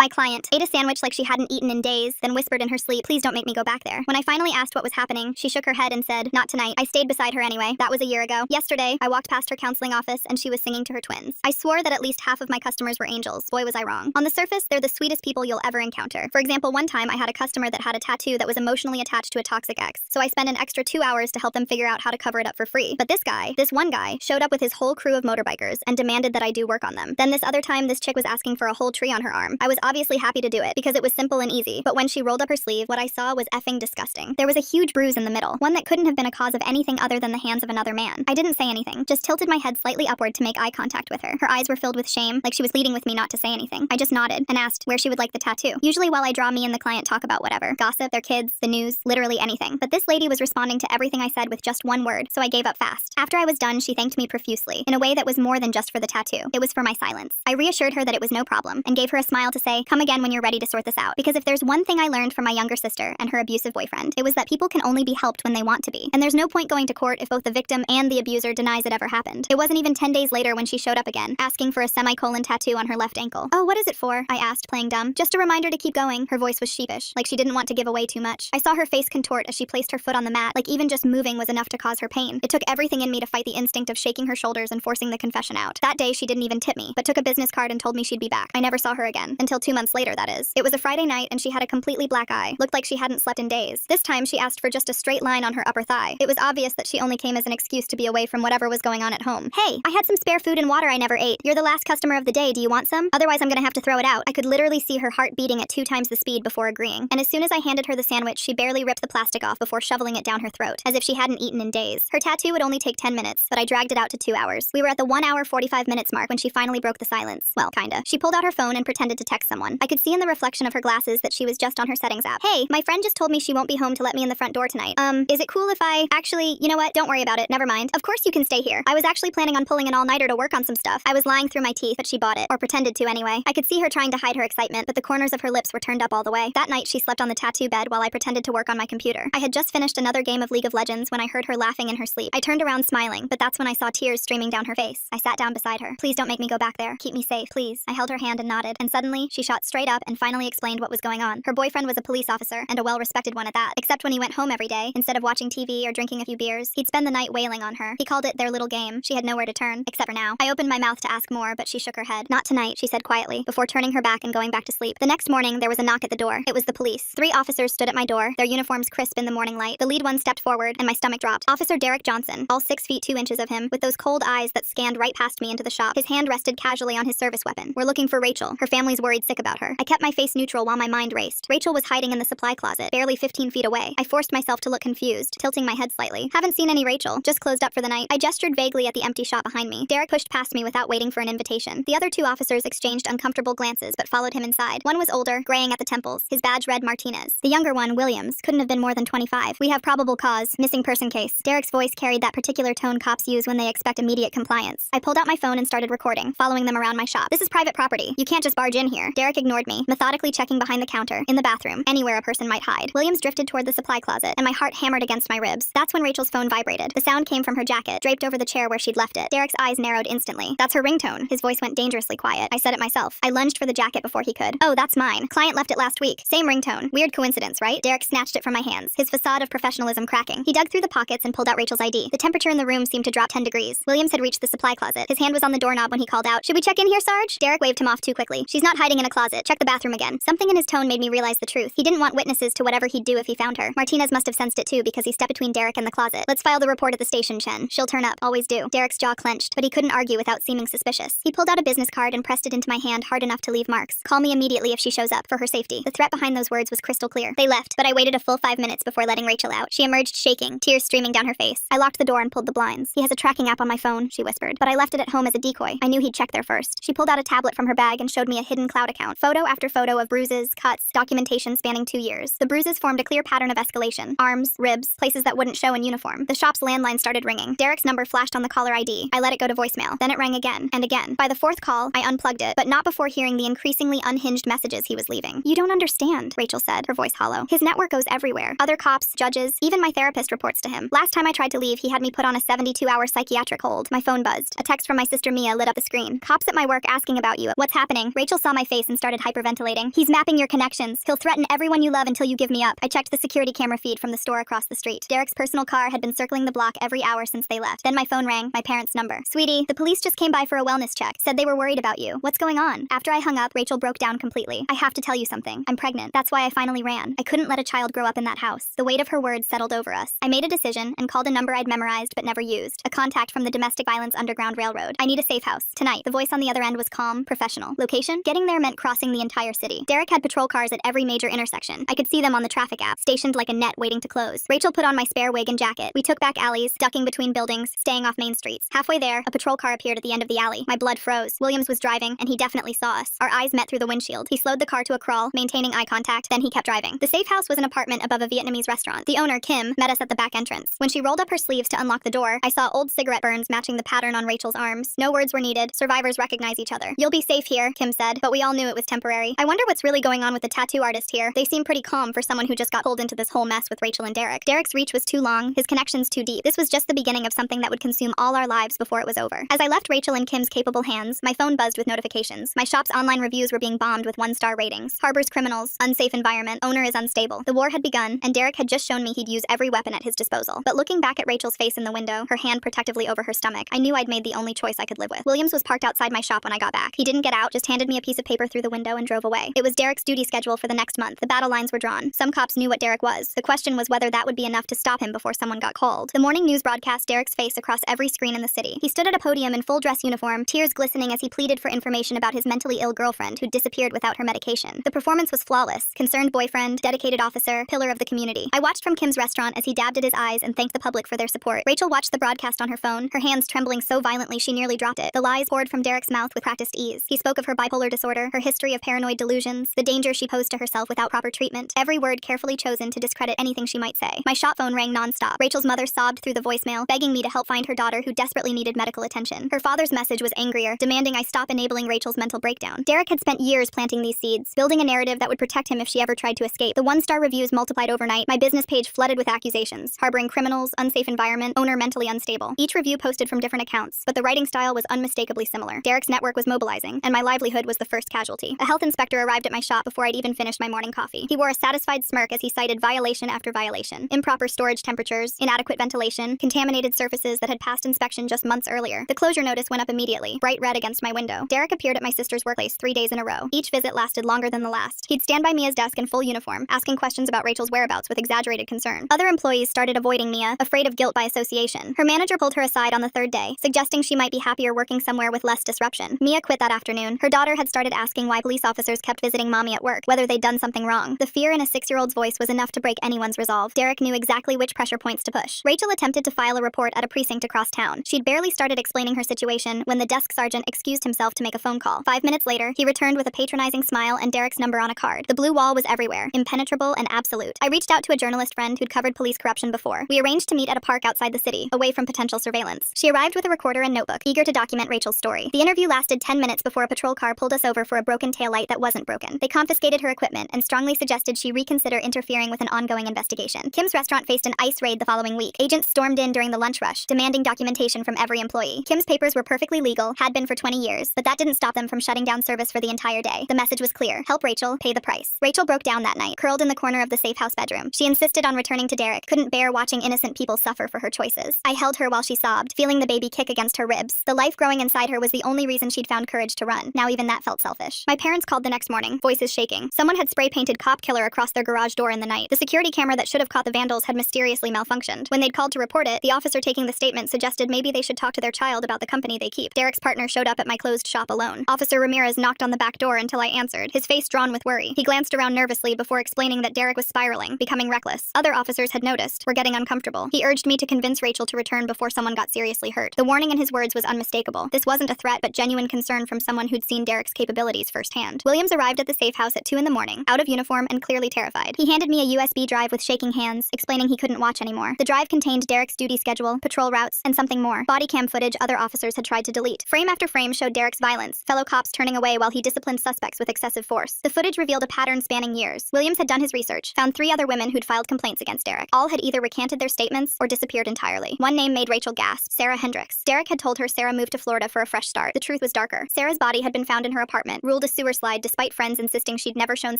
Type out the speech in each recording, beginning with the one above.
My client ate a sandwich like she hadn't eaten in days, then whispered in her sleep, "Please don't make me go back there." When I finally asked what was happening, she shook her head and said, "Not tonight." I stayed beside her anyway. That was a year ago. Yesterday, I walked past her counseling office and she was singing to her twins. I swore that at least half of my customers were angels. Boy, was I wrong. On the surface, they're the sweetest people you'll ever encounter. For example, one time I had a customer that had a tattoo that was emotionally attached to a toxic ex, so I spent an extra 2 hours to help them figure out how to cover it up for free. But this one guy, showed up with his whole crew of motorbikers and demanded that I do work on them. Then this other time, this chick was asking for a whole tree on her arm. I was obviously happy to do it because it was simple and easy, but when she rolled up her sleeve, what I saw was effing disgusting. There was a huge bruise in the middle, one that couldn't have been a cause of anything other than the hands of another man. I didn't say anything, just tilted my head slightly upward to make eye contact with her. Her eyes were filled with shame, like she was pleading with me not to say anything. I just nodded and asked where she would like the tattoo. Usually while I draw, me and the client talk about whatever. Gossip, their kids, the news, literally anything. But this lady was responding to everything I said with just one word, so I gave up fast. After I was done, she thanked me profusely, in a way that was more than just for the tattoo. It was for my silence. I reassured her that it was no problem, and gave her a smile to say, "Come again when you're ready to sort this out." Because if there's one thing I learned from my younger sister and her abusive boyfriend, it was that people can only be helped when they want to be. And there's no point going to court if both the victim and the abuser denies it ever happened. It wasn't even 10 days later when she showed up again, asking for a semicolon tattoo on her left ankle. "Oh, what is it for?" I asked, playing dumb. "Just a reminder to keep going." Her voice was sheepish, like she didn't want to give away too much. I saw her face contort as she placed her foot on the mat, like even just moving was enough to cause her pain. It took everything in me to fight the instinct of shaking her shoulders and forcing the confession out. That day, she didn't even tip me, but took a business card and told me she'd be back. I never saw her again, until 2 months later, that is. It was a Friday night, and she had a completely black eye. Looked like she hadn't slept in days. This time, she asked for just a straight line on her upper thigh. It was obvious that she only came as an excuse to be away from whatever was going on at home. "Hey, I had some spare food and water I never ate. You're the last customer of the day. Do you want some? Otherwise, I'm gonna have to throw it out." I could literally see her heart beating at 2 times the speed before agreeing. And as soon as I handed her the sandwich, she barely ripped the plastic off before shoveling it down her throat, as if she hadn't eaten in days. Her tattoo would only take 10 minutes, but I dragged it out to 2 hours. We were at the 1 hour 45 minutes mark when she finally broke the silence. Well, kinda. She pulled out her phone and pretended to text someone. I could see in the reflection of her glasses that she was just on her settings app. "Hey, my friend just told me she won't be home to let me in the front door tonight. Is it cool if actually, you know what? Don't worry about it. Never mind. Of course you can stay here. I was actually planning on pulling an all-nighter to work on some stuff." I was lying through my teeth, but she bought it, or pretended to anyway. I could see her trying to hide her excitement, but the corners of her lips were turned up all the way. That night, she slept on the tattoo bed while I pretended to work on my computer. I had just finished another game of League of Legends when I heard her laughing in her sleep. I turned around smiling, but that's when I saw tears streaming down her face. I sat down beside her. "Please don't make me go back there. Keep me safe, please." I held her hand and nodded, and suddenly, she shot straight up and finally explained what was going on. Her boyfriend was a police officer, and a well-respected one at that. Except when he went home every day, instead of watching TV or drinking a few beers, he'd spend the night wailing on her. He called it their little game. She had nowhere to turn, except for now. I opened my mouth to ask more, but she shook her head. "Not tonight," she said quietly, before turning her back and going back to sleep. The next morning, there was a knock at the door. It was the police. 3 officers stood at my door, their uniforms crisp in the morning light. The lead one stepped forward, and my stomach dropped. Officer Derek Johnson, all 6 feet 2 inches of him, with those cold eyes that scanned right past me into the shop. His hand rested casually on his service weapon. "We're looking for Rachel. Her family's worried sick about her." I kept my face neutral while my mind raced. Rachel was hiding in the supply closet, barely 15 feet away. I forced myself to look confused, tilting my head slightly. "Haven't seen any Rachel. Just closed up for the night." I gestured vaguely at the empty shop behind me. Derek pushed past me without waiting for an invitation. The other 2 officers exchanged uncomfortable glances but followed him inside. One was older, graying at the temples. His badge read Martinez. The younger one, Williams, couldn't have been more than 25. "We have probable cause. Missing person case." Derek's voice carried that particular tone cops use when they expect immediate compliance. I pulled out my phone and started recording, following them around my shop. "This is private property. You can't just barge in here." Derek ignored me, methodically checking behind the counter, in the bathroom, anywhere a person might hide. Williams drifted toward the supply closet, and my heart hammered against my ribs. That's when Rachel's phone vibrated. The sound came from her jacket, draped over the chair where she'd left it. Derek's eyes narrowed instantly. "That's her ringtone." His voice went dangerously quiet. I said it myself. I lunged for the jacket before he could. "Oh, that's mine. Client left it last week. Same ringtone. Weird coincidence, right?" Derek snatched it from my hands, his facade of professionalism cracking. He dug through the pockets and pulled out Rachel's ID. The temperature in the room seemed to drop 10 degrees. Williams had reached the supply closet. His hand was on the doorknob when he called out, "Should we check in here, Sarge?" Derek waved him off too quickly. "She's not hiding in a closet. Check the bathroom again." Something in his tone made me realize the truth. He didn't want witnesses to whatever he'd do if he found her. Martinez must have sensed it too because he stepped between Derek and the closet. "Let's file the report at the station, Chen. She'll turn up. Always do." Derek's jaw clenched, but he couldn't argue without seeming suspicious. He pulled out a business card and pressed it into my hand hard enough to leave marks. "Call me immediately if she shows up, for her safety." The threat behind those words was crystal clear. They left, but I waited a full 5 minutes before letting Rachel out. She emerged shaking, tears streaming down her face. I locked the door and pulled the blinds. "He has a tracking app on my phone," she whispered, "but I left it at home as a decoy. I knew he'd check there first." She pulled out a tablet from her bag and showed me a hidden cloud account. Photo after photo of bruises, cuts, documentation spanning 2 years. The bruises formed a clear pattern of escalation. Arms, ribs, places that wouldn't show in uniform. The shop's landline started ringing. Derek's number flashed on the caller ID. I let it go to voicemail. Then it rang again and again. By the 4th call, I unplugged it, but not before hearing the increasingly unhinged messages he was leaving. "You don't understand," Rachel said, her voice hollow. "His network goes everywhere. Other cops, judges, even my therapist reports to him. Last time I tried to leave, he had me put on a 72-hour psychiatric hold." My phone buzzed. A text from my sister Mia lit up the screen. "Cops at my work asking about you. What's happening?" Rachel saw my face and started hyperventilating. He's mapping your connections. He'll threaten everyone you love until you give me up. I checked the security camera feed from the store across the street. Derek's personal car had been circling the block every hour since they left. Then my phone rang, my parents' number. Sweetie, the police just came by for a wellness check. Said they were worried about you. What's going on? After I hung up, Rachel broke down completely. I have to tell you something. I'm pregnant. That's why I finally ran. I couldn't let a child grow up in that house. The weight of her words settled over us. I made a decision and called a number I'd memorized but never used. A contact from the Domestic Violence Underground Railroad. I need a safe house. Tonight. The voice on the other end was calm, professional. Location? Getting there meant crossing the entire city. Derek had patrol cars at every major intersection. I could see them on the traffic app, stationed like a net waiting to close. Rachel put on my spare wig and jacket. We took back alleys, ducking between buildings, staying off main streets. Halfway there, a patrol car appeared at the end of the alley. My blood froze. Williams was driving, and he definitely saw us. Our eyes met through the windshield. He slowed the car to a crawl, maintaining eye contact, then he kept driving. The safe house was an apartment above a Vietnamese restaurant. The owner, Kim, met us at the back entrance. When she rolled up her sleeves to unlock the door, I saw old cigarette burns matching the pattern on Rachel's arms. No words were needed. Survivors recognize each other. You'll be safe here, Kim said, but we all knew it was temporary. I wonder what's really going on with the tattoo artist here. They seem pretty calm for someone who just got pulled into this whole mess with Rachel and Derek. Derek's reach was too long, his connections too deep. This was just the beginning of something that would consume all our lives before it was over. As I left Rachel in Kim's capable hands, my phone buzzed with notifications. My shop's online reviews were being bombed with 1-star ratings. Harbors criminals, unsafe environment, owner is unstable. The war had begun, and Derek had just shown me he'd use every weapon at his disposal. But looking back at Rachel's face in the window, her hand protectively over her stomach, I knew I'd made the only choice I could live with. Williams was parked outside my shop when I got back. He didn't get out, just handed me a piece of paper through the window and drove away. It was Derek's duty schedule for the next month. The battle lines were drawn. Some cops knew what Derek was. The question was whether that would be enough to stop him before someone got called. The morning news broadcast Derek's face across every screen in the city. He stood at a podium in full dress uniform, tears glistening as he pleaded for information about his mentally ill girlfriend who'd disappeared without her medication. The performance was flawless. Concerned boyfriend, dedicated officer, pillar of the community. I watched from Kim's restaurant as he dabbed at his eyes and thanked the public for their support. Rachel watched the broadcast on her phone, her hands trembling so violently she nearly dropped it. The lies poured from Derek's mouth with practiced ease. He spoke of her bipolar disorder, her history of paranoid delusions, the danger she posed to herself without proper treatment. Every word carefully chosen to discredit anything she might say. My shop phone rang nonstop. Rachel's mother sobbed through the voicemail, begging me to help find her daughter who desperately needed medical attention. Her father's message was angrier, demanding I stop enabling Rachel's mental breakdown. Derek had spent years planting these seeds, building a narrative that would protect him if she ever tried to escape. The 1-star reviews multiplied overnight, my business page flooded with accusations, harboring criminals, unsafe environment, owner mentally unstable. Each review posted from different accounts, but the writing style was unmistakably similar. Derek's network was mobilizing, and my livelihood was the first casualty. A health inspector arrived at my shop before I'd even finished my morning coffee. He wore a satisfied smirk as he cited violation after violation. Improper storage temperatures, inadequate ventilation, contaminated surfaces that had passed inspection just months earlier. The closure notice went up immediately, bright red against my window. Derek appeared at my sister's workplace 3 days in a row. Each visit lasted longer than the last. He'd stand by Mia's desk in full uniform, asking questions about Rachel's whereabouts with exaggerated concern. Other employees started avoiding Mia, afraid of guilt by association. Her manager pulled her aside on the 3rd day, suggesting she might be happier working somewhere with less disruption. Mia quit that afternoon. Her daughter had started asking why police officers kept visiting mommy at work, whether they'd done something wrong. The fear in a 6-year-old's voice was enough to break anyone's resolve. Derek knew exactly which pressure points to push. Rachel attempted to file a report at a precinct across town. She'd barely started explaining her situation when the desk sergeant excused himself to make a phone call. 5 minutes later, he returned with a patronizing smile and Derek's number on a card. The blue wall was everywhere, impenetrable and absolute. I reached out to a journalist friend who'd covered police corruption before. We arranged to meet at a park outside the city, away from potential surveillance. She arrived with a recorder and notebook, eager to document Rachel's story. The interview lasted 10 minutes before a patrol car pulled us over for a broken taillight that wasn't broken. They confiscated her equipment and strongly suggested she reconsider interfering with an ongoing investigation. Kim's restaurant faced an ICE raid the following week. Agents stormed in during the lunch rush, demanding documentation from every employee. Kim's papers were perfectly legal, had been for 20 years, but that didn't stop them from shutting down service for the entire day. The message was clear. Help Rachel, pay the price. Rachel broke down that night, curled in the corner of the safe house bedroom. She insisted on returning to Derek, couldn't bear watching innocent people suffer for her choices. I held her while she sobbed, feeling the baby kick against her ribs. The life growing inside her was the only reason she'd found courage to run. Now even that felt selfish. My parents called the next morning, voices shaking. Someone had spray-painted cop killer across their garage door in the night. The security camera that should have caught the vandals had mysteriously malfunctioned. When they'd called to report it, the officer taking the statement suggested maybe they should talk to their child about the company they keep. Derek's partner showed up at my closed shop alone. Officer Ramirez knocked on the back door until I answered, his face drawn with worry. He glanced around nervously before explaining that Derek was spiraling, becoming reckless. Other officers had noticed, were getting uncomfortable. He urged me to convince Rachel to return before someone got seriously hurt. The warning in his words was unmistakable. This wasn't a threat, but genuine concern from someone who'd seen Derek's capabilities firsthand. Williams arrived at the safe house at 2 in the morning, out of uniform and clearly terrified. He handed me a USB drive with shaking hands, explaining he couldn't watch anymore. The drive contained Derek's duty schedule, patrol routes, and something more. Body cam footage other officers had tried to delete. Frame after frame showed Derek's violence, fellow cops turning away while he disciplined suspects with excessive force. The footage revealed a pattern spanning years. Williams had done his research, found 3 other women who'd filed complaints against Derek. All had either recanted their statements or disappeared entirely. One name made Rachel gasp, Sarah Hendricks. Derek had told her Sarah moved to Florida for a fresh start. The truth was darker. Sarah's body had been found in her apartment, ruled ruled a sewer slide despite friends insisting she'd never shown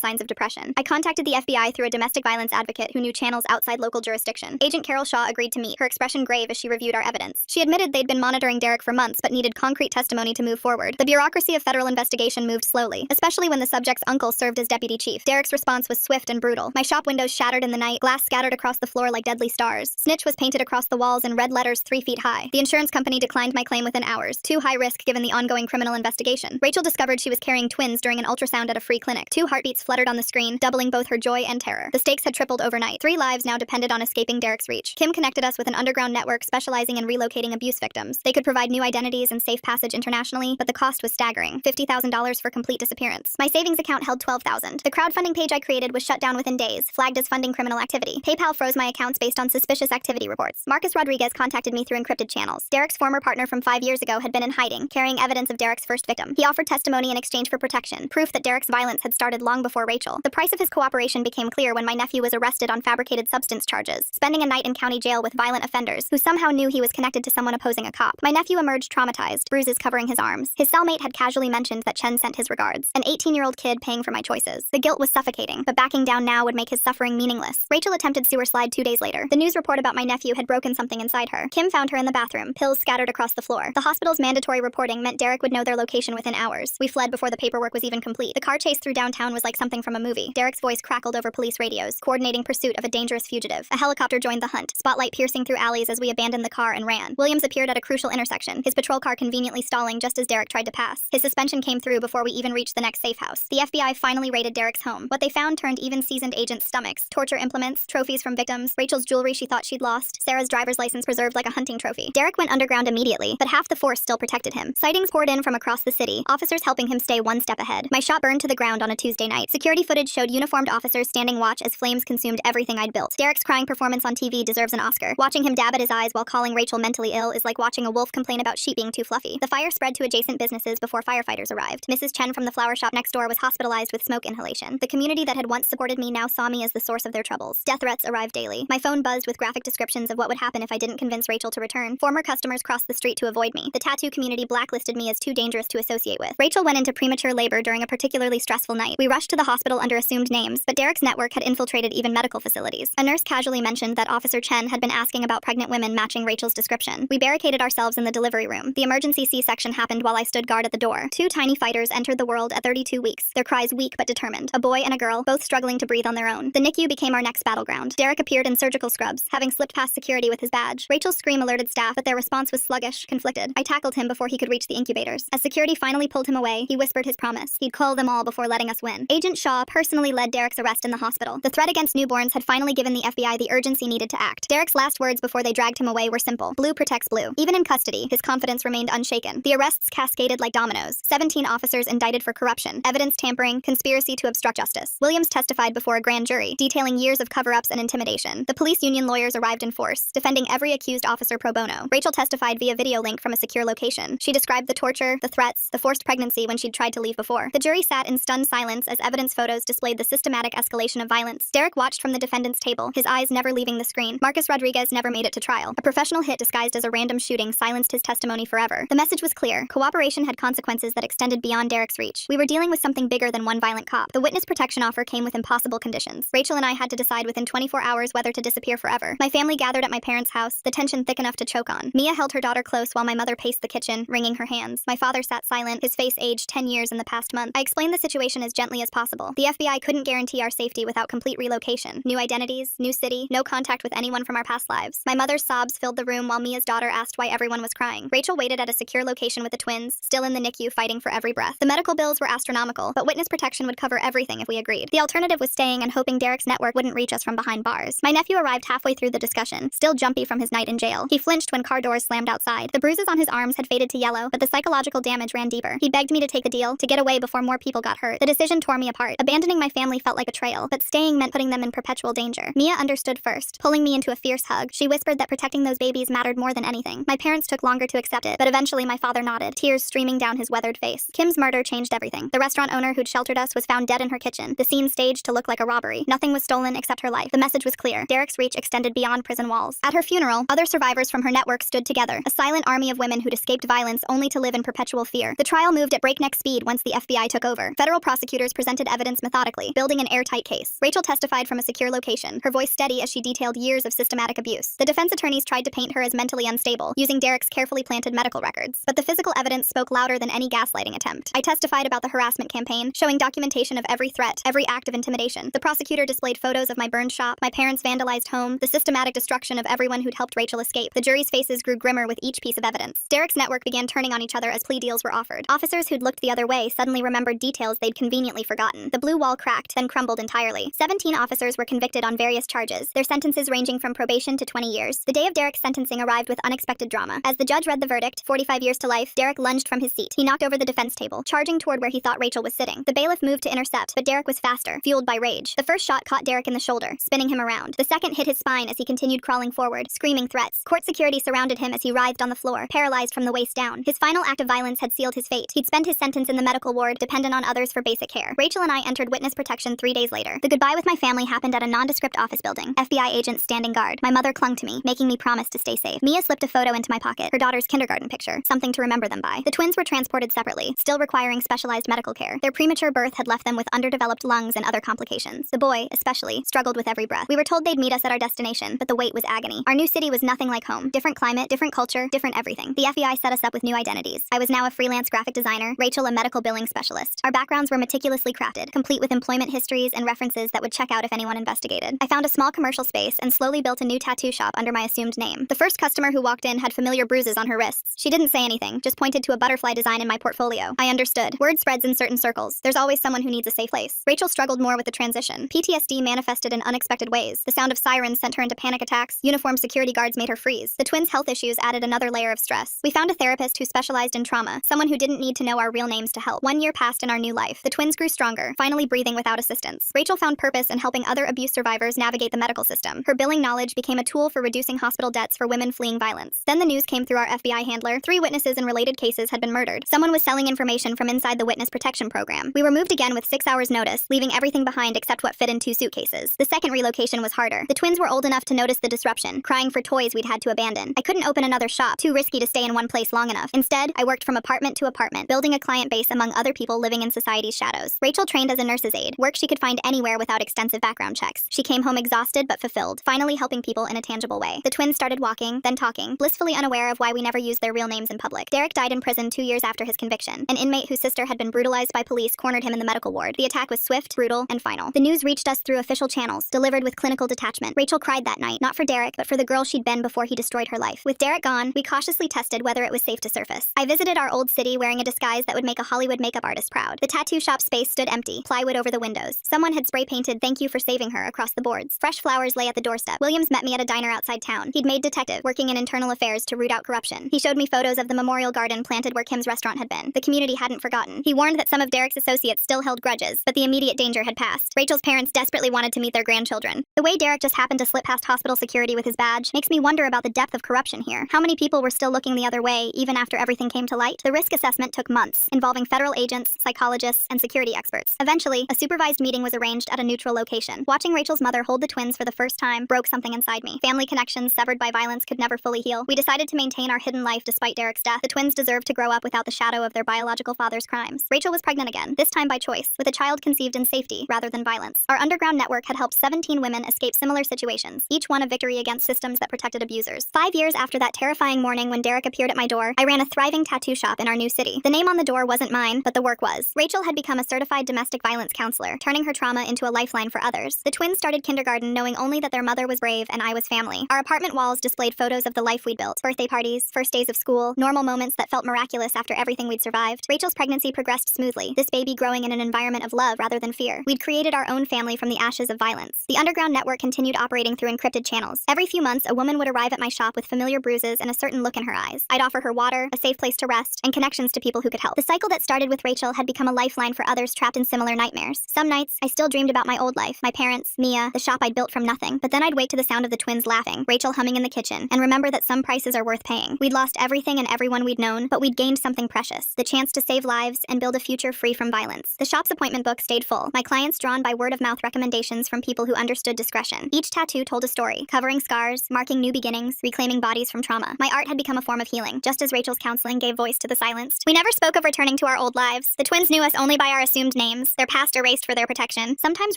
signs of depression. I contacted the FBI through a domestic violence advocate who knew channels outside local jurisdiction. Agent Carol Shaw agreed to meet, her expression grave as she reviewed our evidence. She admitted they'd been monitoring Derek for months but needed concrete testimony to move forward. The bureaucracy of federal investigation moved slowly, especially when the subject's uncle served as deputy chief. Derek's response was swift and brutal. My shop windows shattered in the night, glass scattered across the floor like deadly stars. Snitch was painted across the walls in red letters 3 feet high. The insurance company declined my claim within hours, too high risk given the ongoing criminal investigation. Rachel discovered she was carrying twins during an ultrasound at a free clinic. 2 heartbeats fluttered on the screen, doubling both her joy and terror. The stakes had tripled overnight. 3 lives now depended on escaping Derek's reach. Kim connected us with an underground network specializing in relocating abuse victims. They could provide new identities and safe passage internationally, but the cost was staggering. $50,000 for complete disappearance. My savings account held $12,000. The crowdfunding page I created was shut down within days, flagged as funding criminal activity. PayPal froze my accounts based on suspicious activity reports. Marcus Rodriguez contacted me through encrypted channels. Derek's former partner from 5 years ago had been in hiding, carrying evidence of Derek's first victim. He offered testimony in exchange for protection, proof that Derek's violence had started long before Rachel. The price of his cooperation became clear when my nephew was arrested on fabricated substance charges, spending a night in county jail with violent offenders who somehow knew he was connected to someone opposing a cop. My nephew emerged traumatized, bruises covering his arms. His cellmate had casually mentioned that Chen sent his regards. An 18-year-old kid paying for my choices. The guilt was suffocating, but backing down now would make his suffering meaningless. Rachel attempted sewer slide 2 days later. The news report about my nephew had broken something inside her. Kim found her in the bathroom, pills scattered across the floor. The hospital's mandatory reporting meant Derek would know their location within hours. We fled before the paperwork was even complete. The car chase through downtown was like something from a movie. Derek's voice crackled over police radios, coordinating pursuit of a dangerous fugitive. A helicopter joined the hunt, spotlight piercing through alleys as we abandoned the car and ran. Williams appeared at a crucial intersection, his patrol car conveniently stalling just as Derek tried to pass. His suspension came through before we even reached the next safe house. The FBI finally raided Derek's home. What they found turned even seasoned agents' stomachs. Torture implements, trophies from victims, Rachel's jewelry she thought she'd lost, Sarah's driver's license preserved like a hunting trophy. Derek went underground immediately, but half the force still protected him. Sightings poured in from across the city, officers helping him stay one step ahead. My shop burned to the ground on a Tuesday night. Security footage showed uniformed officers standing watch as flames consumed everything I'd built. Derek's crying performance on TV deserves an Oscar. Watching him dab at his eyes while calling Rachel mentally ill is like watching a wolf complain about sheep being too fluffy. The fire spread to adjacent businesses before firefighters arrived. Mrs. Chen from the flower shop next door was hospitalized with smoke inhalation. The community that had once supported me now saw me as the source of their troubles. Death threats arrived daily. My phone buzzed with graphic descriptions of what would happen if I didn't convince Rachel to return. Former customers crossed the street to avoid me. The tattoo community blacklisted me as too dangerous to associate with. Rachel went into premature labor during a particularly stressful night. We rushed to the hospital under assumed names, but Derek's network had infiltrated even medical facilities. A nurse casually mentioned that Officer Chen had been asking about pregnant women matching Rachel's description. We barricaded ourselves in the delivery room. The emergency C-section happened while I stood guard at the door. 2 tiny fighters entered the world at 32 weeks, their cries weak but determined. A boy and a girl, both struggling to breathe on their own. The NICU became our next battleground. Derek appeared in surgical scrubs, having slipped past security with his badge. Rachel's scream alerted staff, but their response was sluggish, conflicted. I tackled him before he could reach the incubators. As security finally pulled him away, he whispered his promise. He'd cull them all before letting us win. Agent Shaw personally led Derek's arrest in the hospital. The threat against newborns had finally given the FBI the urgency needed to act. Derek's last words before they dragged him away were simple. Blue protects blue. Even in custody, his confidence remained unshaken. The arrests cascaded like dominoes. 17 officers indicted for corruption, evidence tampering, conspiracy to obstruct justice. Williams testified before a grand jury, detailing years of cover-ups and intimidation. The police union lawyers arrived in force, defending every accused officer pro bono. Rachel testified via video link from a secure location. She described the torture, the threats, the forced pregnancy when she'd tried to leave before. The jury sat in stunned silence as evidence photos displayed the systematic escalation of violence. Derek watched from the defendant's table, his eyes never leaving the screen. Marcus Rodriguez never made it to trial. A professional hit disguised as a random shooting silenced his testimony forever. The message was clear. Cooperation had consequences that extended beyond Derek's reach. We were dealing with something bigger than one violent cop. The witness protection offer came with impossible conditions. Rachel and I had to decide within 24 hours whether to disappear forever. My family gathered at my parents' house, the tension thick enough to choke on. Mia held her daughter close while my mother paced the kitchen, wringing her hands. My father sat silent, his face aged 10 years in the past month. I explained the situation as gently as possible. The FBI couldn't guarantee our safety without complete relocation. New identities, new city, no contact with anyone from our past lives. My mother's sobs filled the room while Mia's daughter asked why everyone was crying. Rachel waited at a secure location with the twins, still in the NICU fighting for every breath. The medical bills were astronomical, but witness protection would cover everything if we agreed. The alternative was staying and hoping Derek's network wouldn't reach us from behind bars. My nephew arrived halfway through the discussion, still jumpy from his night in jail. He flinched when car doors slammed outside. The bruises on his arms had faded to yellow, but the psychological damage ran deeper. He begged me to take the deal, to get away before more people got hurt. The decision tore me apart. Abandoning my family felt like betrayal, but staying meant putting them in perpetual danger. Mia understood first, pulling me into a fierce hug. She whispered that protecting those babies mattered more than anything. My parents took longer to accept it, but eventually my father nodded, tears streaming down his weathered face. Kim's murder changed everything. The restaurant owner who'd sheltered us was found dead in her kitchen, the scene staged to look like a robbery. Nothing was stolen except her life. The message was clear. Derek's reach extended beyond prison walls. At her funeral, other survivors from her network stood together, a silent army of women who'd escaped violence only to live in perpetual fear. The trial moved at breakneck speed once the FBI took over. Federal prosecutors presented evidence methodically, building an airtight case. Rachel testified from a secure location, her voice steady as she detailed years of systematic abuse. The defense attorneys tried to paint her as mentally unstable, using Derek's carefully planted medical records. But the physical evidence spoke louder than any gaslighting attempt. I testified about the harassment campaign, showing documentation of every threat, every act of intimidation. The prosecutor displayed photos of my burned shop, my parents' vandalized home, the systematic destruction of everyone who'd helped Rachel escape. The jury's faces grew grimmer with each piece of evidence. Derek's network began turning on each other as plea deals were offered. Officers who'd looked the other way suddenly remembered details they'd conveniently forgotten. The blue wall cracked, then crumbled entirely. 17 officers were convicted on various charges, their sentences ranging from probation to 20 years. The day of Derek's sentencing arrived with unexpected drama. As the judge read the verdict, 45 years to life, Derek lunged from his seat. He knocked over the defense table, charging toward where he thought Rachel was sitting. The bailiff moved to intercept, but Derek was faster, fueled by rage. The first shot caught Derek in the shoulder, spinning him around. The second hit his spine as he continued crawling forward, screaming threats. Court security surrounded him as he writhed on the floor, paralyzed from the waist down. His final act of violence had sealed his fate. He'd spend his sentence in the medical ward, dependent on others for basic care. Rachel and I entered witness protection 3 days later. The goodbye with my family happened at a nondescript office building. FBI agents standing guard. My mother clung to me, making me promise to stay safe. Mia slipped a photo into my pocket, her daughter's kindergarten picture, something to remember them by. The twins were transported separately, still requiring specialized medical care. Their premature birth had left them with underdeveloped lungs and other complications. The boy, especially, struggled with every breath. We were told they'd meet us at our destination, but the wait was agony. Our new city was nothing like home. Different climate, different culture, different everything. The FBI set us up with new identities. I was now a freelance graphic designer, Rachel a medical billing specialist. Our backgrounds were meticulously crafted, complete with employment histories and references that would check out if anyone investigated. I found a small commercial space and slowly built a new tattoo shop under my assumed name. The first customer who walked in had familiar bruises on her wrists. She didn't say anything, just pointed to a butterfly design in my portfolio. I understood. Word spreads in certain circles. There's always someone who needs a safe place. Rachel struggled more with the transition. PTSD manifested in unexpected ways. The sound of sirens sent her into panic attacks. Uniformed security guards made her freeze. The twins' health issues added another layer of stress. We found a therapist who specialized in trauma, someone who didn't need to know our real names to help. 1 year passed in our new life. The twins grew stronger, finally breathing without assistance. Rachel found purpose in helping other abuse survivors navigate the medical system. Her billing knowledge became a tool for reducing hospital debts for women fleeing violence. Then the news came through our FBI handler. 3 witnesses in related cases had been murdered. Someone was selling information from inside the witness protection program. We were moved again with 6 hours notice, leaving everything behind except what fit in 2 suitcases. The second relocation was harder. The twins were old enough to notice the disruption, crying for toys we'd had to abandon. I couldn't open another shop, too risky to stay in one place long enough. Instead, I worked from apartment to apartment, building a client base among other people living in society's shadows. Rachel trained as a nurse's aide, work she could find anywhere without extensive background checks. She came home exhausted but fulfilled, finally helping people in a tangible way. The twins started walking, then talking, blissfully unaware of why we never used their real names in public. Derek died in prison 2 years after his conviction. An inmate whose sister had been brutalized by police cornered him in the medical ward. The attack was swift, brutal, and final. The news reached us through official channels, delivered with clinical detachment. Rachel cried that night, not for Derek, but for the girl she'd been before he destroyed her life. With Derek gone, we cautiously tested whether it was safe to surface. I visited our old city wearing a disguise that would make a Hollywood makeup artist proud. The tattoo shop space stood empty, plywood over the windows. Someone had spray painted "Thank you for saving her" across the boards. Fresh flowers lay at the doorstep. Williams met me at a diner outside town. He'd made detective, working in internal affairs to root out corruption. He showed me photos of the memorial garden planted where Kim's restaurant had been. The community hadn't forgotten. He warned that some of Derek's associates still held grudges, but the immediate danger had passed. Rachel's parents desperately wanted to meet their grandchildren. The way Derek just happened to slip past hospital security with his badge makes me wonder about the depth of corruption here. How many people were still looking the other way, even after everything came to light? The risk assessment took months, involving federal agents, psychologists, and security experts. Eventually, a supervised meeting was arranged at a neutral location. Watching Rachel's mother hold the twins for the first time broke something inside me. Family connections severed by violence could never fully heal. We decided to maintain our hidden life despite Derek's death. The twins deserved to grow up without the shadow of their biological father's crimes. Rachel was pregnant again, this time by choice, with a child conceived in safety rather than violence. Our underground network had helped 17 women escape similar situations, each one a victory against systems that protected abusers. 5 years after that terrifying morning when Derek appeared at my door, I ran a thriving tattoo shop in our new city. The name on the door wasn't mine, but the work was. Rachel had become a certified domestic violence counselor, turning her trauma into a lifeline for others. The twins started kindergarten knowing only that their mother was brave and I was family. Our apartment walls displayed photos of the life we'd built: birthday parties, first days of school, normal moments that felt miraculous after everything we'd survived. Rachel's pregnancy progressed smoothly, this baby growing in an environment of love rather than fear. We'd created our own family from the ashes of violence. The underground network continued operating through encrypted channels. Every few months, a woman would arrive at my shop with familiar bruises and a certain look in her eyes. I'd offer her water, a safe place to rest, and connections to people who could help. The cycle that started with Rachel had become a lifeline for others trapped in similar nightmares. Some nights, I still dreamed about my old life, my parents, Mia, the shop I'd built from nothing. But then I'd wake to the sound of the twins laughing, Rachel humming in the kitchen, and remember that some prices are worth paying. We'd lost everything and everyone we'd known, but we'd gained something precious: the chance to save lives and build a future free from violence. The shop's appointment book stayed full, my clients drawn by word-of-mouth recommendations from people who understood discretion. Each tattoo told a story, covering scars, marking new beginnings, reclaiming bodies from trauma. My art had become a form of healing, just as Rachel's counseling gave voice to the silenced. We never spoke of returning to our old lives. The twins knew us only by our assumed names, their past erased for their protection. Sometimes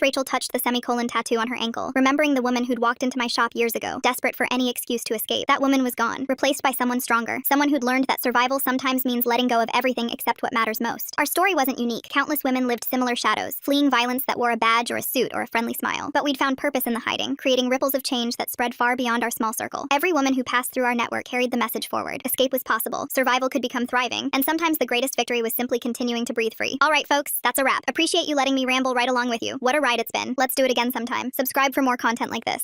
Rachel touched the semicolon tattoo on her ankle, remembering the woman who'd walked into my shop years ago, desperate for any excuse to escape. That woman was gone, replaced by someone stronger, someone who'd learned that survival sometimes means letting go of everything except what matters most. Our story wasn't unique. Countless women lived similar shadows, fleeing violence that wore a badge or a suit or a friendly smile. But we'd found purpose in the hiding, creating ripples of change that spread far beyond our small circle. Every woman who passed through our network carried the message forward. Escape was possible, survival could become thriving, and sometimes the greatest victory was simply continuing to breathe free. Alright folks, that's a wrap. Appreciate you letting me ramble right along with you. What a ride it's been. Let's do it again sometime. Subscribe for more content like this.